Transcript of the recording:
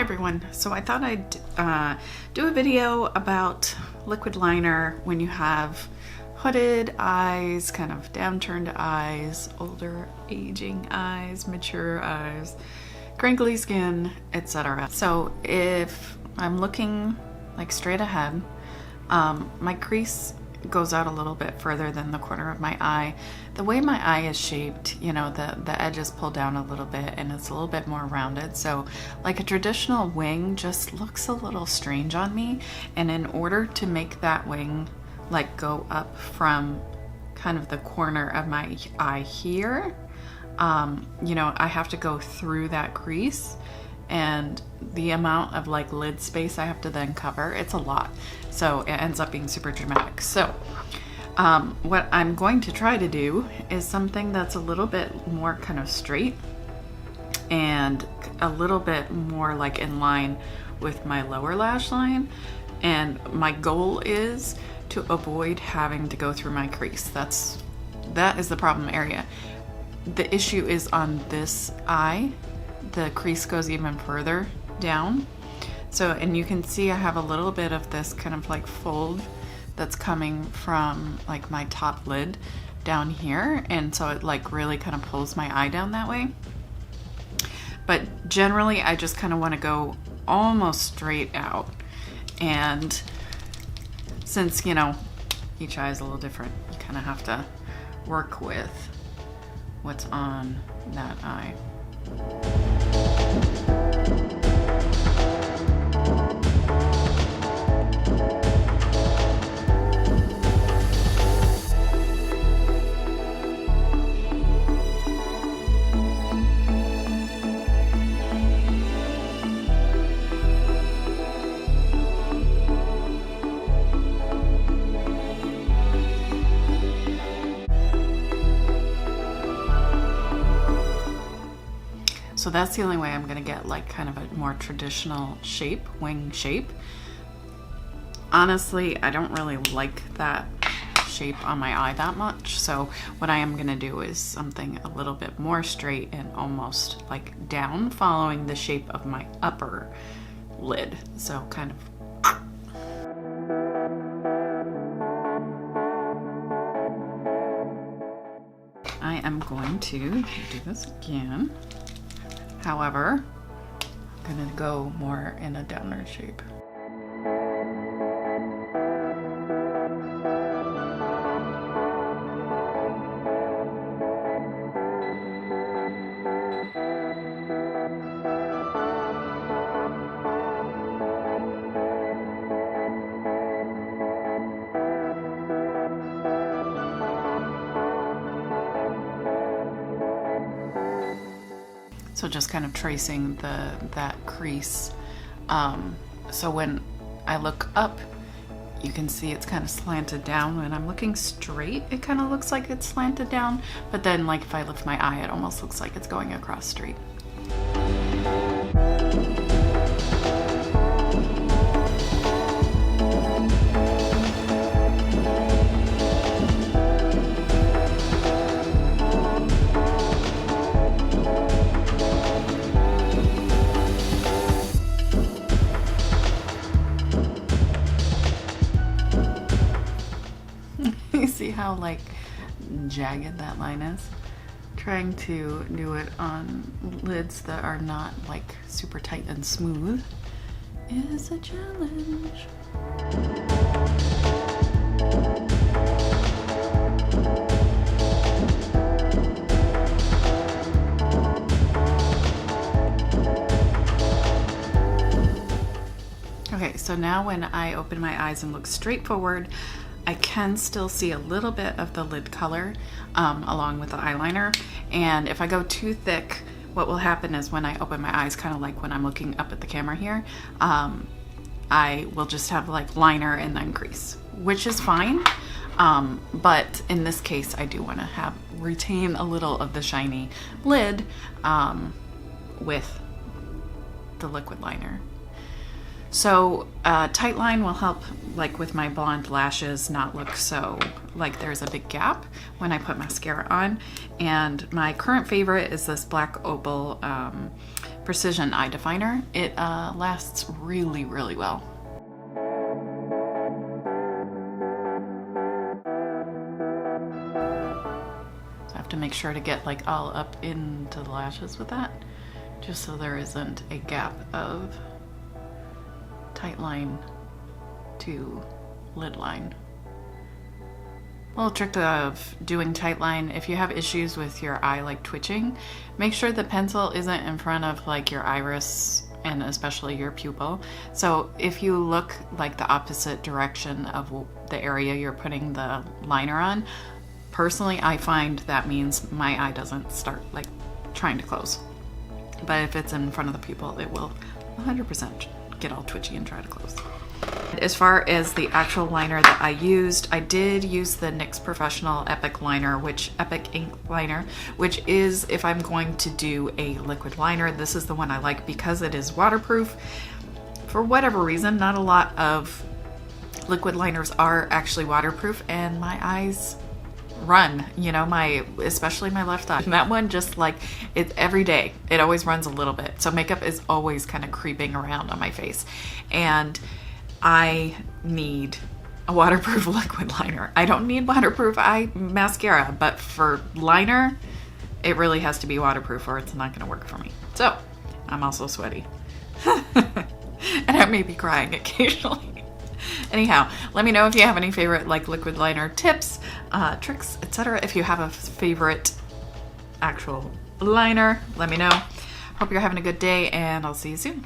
everyone. So I thought I'd do a video about liquid liner when you have hooded eyes, kind of downturned eyes, older aging eyes, mature eyes, crinkly skin, etc. So if I'm looking like straight ahead, my crease goes out a little bit further than the corner of my eye. The way my eye is shaped, you know, the edges pull down a little bit and it's a little bit more rounded. So like a traditional wing just looks a little strange on me. And in order to make that wing like go up from kind of the corner of my eye here, you know, I have to go through that crease, and the amount of like lid space I have to then cover, it's a lot. So it ends up being super dramatic. So what I'm going to try to do is something that's a little bit more kind of straight and a little bit more like in line with my lower lash line. And my goal is to avoid having to go through my crease. That is the problem area. The issue is on this eye, the crease goes even further down. So, and you can see I have a little bit of this kind of like fold that's coming from like my top lid down here. And so it like really kind of pulls my eye down that way. But generally I just kind of want to go almost straight out. And since, you know, each eye is a little different, you kind of have to work with what's on that eye. So that's the only way I'm gonna get like kind of a more traditional shape, wing shape. Honestly, I don't really like that shape on my eye that much. So what I am gonna do is something a little bit more straight and almost like down, following the shape of my upper lid. So kind of. I am going to do this again. However, I'm gonna go more in a downward shape. So just kind of tracing that crease. So when I look up, you can see it's kind of slanted down. When I'm looking straight, it kind of looks like it's slanted down. But then like if I lift my eye, it almost looks like it's going across straight. See how like jagged that line is? Trying to do it on lids that are not like super tight and smooth is a challenge. Okay, so now when I open my eyes and look straight forward, I can still see a little bit of the lid color along with the eyeliner. And if I go too thick, what will happen is when I open my eyes, kind of like when I'm looking up at the camera here, I will just have like liner and then crease, which is fine. But in this case, I do want to retain a little of the shiny lid with the liquid liner. So tight line will help like with my blonde lashes not look so like there's a big gap when I put mascara on. And my current favorite is this Black Opal Precision Eye Definer. It lasts really, really well. So I have to make sure to get like all up into the lashes with that, just so there isn't a gap of tight line to lid line. Little trick of doing tight line: if you have issues with your eye like twitching, make sure the pencil isn't in front of like your iris and especially your pupil. So if you look like the opposite direction of the area you're putting the liner on, personally I find that means my eye doesn't start like trying to close. But if it's in front of the pupil, it will 100% get all twitchy and try to close. As far as the actual liner that I used, I did use the NYX Professional Epic Liner, Epic Ink Liner, which is, if I'm going to do a liquid liner, this is the one I like because it is waterproof. For whatever reason, not a lot of liquid liners are actually waterproof, and my eyes run, you know, especially my left eye. That one, just like, it's every day, it always runs a little bit. So makeup is always kind of creeping around on my face, and I need a waterproof liquid liner. I don't need waterproof eye mascara, but for liner, it really has to be waterproof or it's not going to work for me. So I'm also sweaty and I may be crying occasionally. Anyhow, let me know if you have any favorite like liquid liner tips, tricks, etc. If you have a favorite actual liner, let me know. Hope you're having a good day, and I'll see you soon.